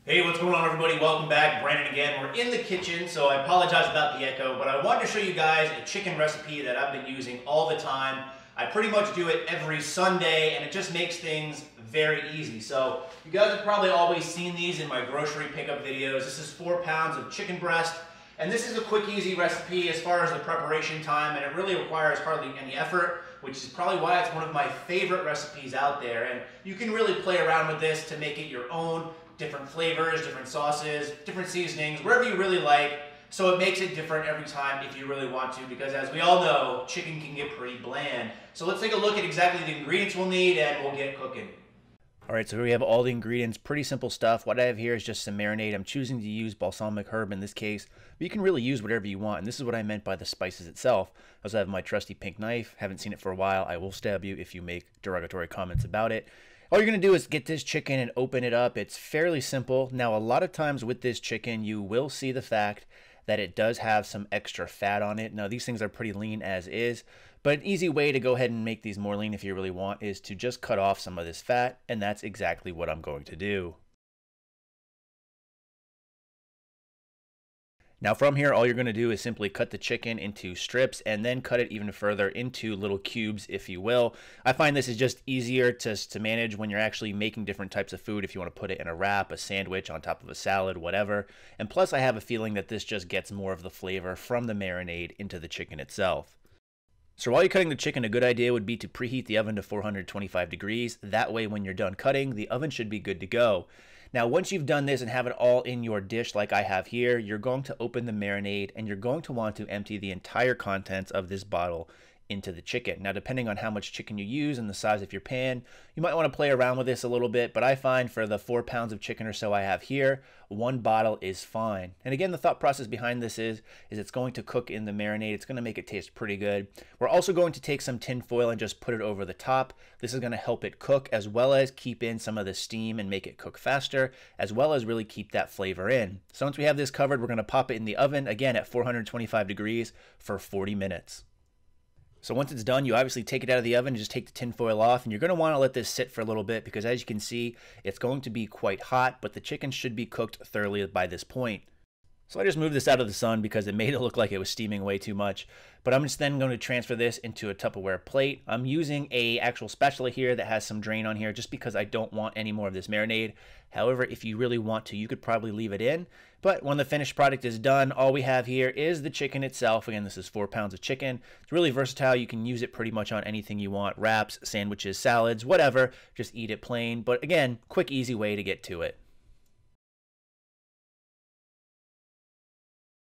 Hey, what's going on, everybody? Welcome back. Brandon again. We're in the kitchen, so I apologize about the echo, but I wanted to show you guys a chicken recipe that I've been using all the time. I pretty much do it every Sunday, and it just makes things very easy. So you guys have probably always seen these in my grocery pickup videos. This is 4 pounds of chicken breast, and this is a quick, easy recipe as far as the preparation time, and it really requires hardly any effort, which is probably why it's one of my favorite recipes out there. And you can really play around with this to make it your own. Different flavors, different sauces, different seasonings, wherever you really like. So it makes it different every time if you really want to, because as we all know, chicken can get pretty bland. So let's take a look at exactly the ingredients we'll need and we'll get cooking. All right, so here we have all the ingredients, pretty simple stuff. What I have here is just some marinade. I'm choosing to use balsamic herb in this case, but you can really use whatever you want. And this is what I meant by the spices itself. I also have my trusty pink knife. Haven't seen it for a while. I will stab you if you make derogatory comments about it. All you're going to do is get this chicken and open it up. It's fairly simple. Now, a lot of times with this chicken, you will see the fact that it does have some extra fat on it. Now, these things are pretty lean as is, but an easy way to go ahead and make these more lean if you really want is to just cut off some of this fat, and that's exactly what I'm going to do. Now from here, all you're going to do is simply cut the chicken into strips and then cut it even further into little cubes, if you will. I find this is just easier to manage when you're actually making different types of food, if you want to put it in a wrap, a sandwich, on top of a salad, whatever. And plus, I have a feeling that this just gets more of the flavor from the marinade into the chicken itself. So while you're cutting the chicken, a good idea would be to preheat the oven to 425 degrees. That way, when you're done cutting, the oven should be good to go. Now, once you've done this and have it all in your dish like I have here, you're going to open the marinade and you're going to want to empty the entire contents of this bottle into the chicken. Now, depending on how much chicken you use and the size of your pan, you might want to play around with this a little bit, but I find for the 4 pounds of chicken or so I have here, 1 bottle is fine. And again, the thought process behind this is it's going to cook in the marinade. It's going to make it taste pretty good. We're also going to take some tin foil and just put it over the top. This is going to help it cook as well as keep in some of the steam and make it cook faster, as well as really keep that flavor in. So once we have this covered, we're going to pop it in the oven, again at 425 degrees for 40 minutes. So once it's done, you obviously take it out of the oven and just take the tin foil off, and you're going to want to let this sit for a little bit because as you can see, it's going to be quite hot, but the chicken should be cooked thoroughly by this point. So I just moved this out of the sun because it made it look like it was steaming way too much. But I'm just then going to transfer this into a Tupperware plate. I'm using a actual spatula here that has some drain on here just because I don't want any more of this marinade. However, if you really want to, you could probably leave it in. But when the finished product is done, all we have here is the chicken itself. Again, this is 4 pounds of chicken. It's really versatile. You can use it pretty much on anything you want. Wraps, sandwiches, salads, whatever. Just eat it plain. But again, quick, easy way to get to it.